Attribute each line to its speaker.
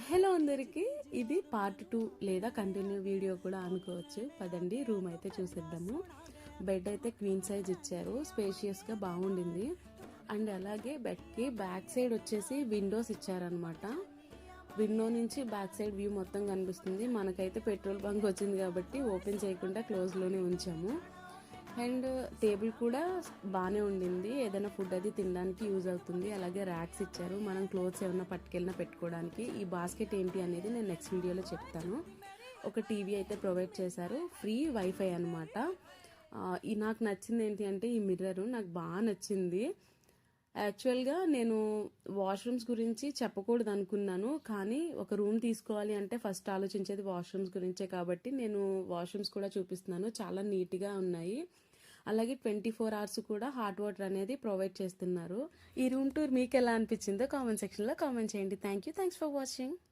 Speaker 1: Hello అందరికి, ఇది part 2 లేదా కంటిన్యూ వీడియో కూడా అనుకోవచ్చు. పదండి రూమ్ అయితే చూసేద్దాము. బెడ్ అయితే క్వీన్ సైజ్ ఇచ్చారు, స్పేషియస్ గా బాగుండింది. అండ్ అలాగే బెడ్ కి బ్యాక్ సైడ్ వచ్చేసి విండోస్ ఇచ్చారనమాట. విండో నుంచి బ్యాక్ సైడ్ వ్యూ మొత్తం కనిపిస్తుంది. మనకైతే పెట్రోల్ బంక్ వచ్చింది కాబట్టి ఓపెన్ చేయకుండా క్లోజ్ లోనే ఉంచాము. అండ్ టేబుల్ కూడా బాగానే ఉండింది, ఏదైనా ఫుడ్ అది తినడానికి యూజ్ అవుతుంది. అలాగే ర్యాక్స్ ఇచ్చారు, మనం క్లోత్స్ ఏమైనా పట్టుకెళ్ళినా పెట్టుకోవడానికి. ఈ బాస్కెట్ ఏంటి అనేది నేను నెక్స్ట్ వీడియోలో చెప్తాను. ఒక టీవీ అయితే ప్రొవైడ్ చేశారు, ఫ్రీ వైఫై అనమాట. ఈ నాకు నచ్చింది ఏంటి అంటే ఈ మిర్రర్ నాకు బాగా నచ్చింది. యాక్చువల్గా నేను వాష్రూమ్స్ గురించి చెప్పకూడదు అనుకున్నాను, కానీ ఒక రూమ్ తీసుకోవాలి అంటే ఫస్ట్ ఆలోచించేది వాష్రూమ్స్ గురించే కాబట్టి నేను వాష్రూమ్స్ కూడా చూపిస్తున్నాను. చాలా నీట్గా ఉన్నాయి. అలాగే 24 hours కూడా హాట్ వాటర్ అనేది ప్రొవైడ్ చేస్తున్నారు. ఈ రూమ్ టూర్ మీకు ఎలా అనిపించిందో కామెంట్ సెక్షన్లో కామెంట్ చేయండి. Thanks for watching.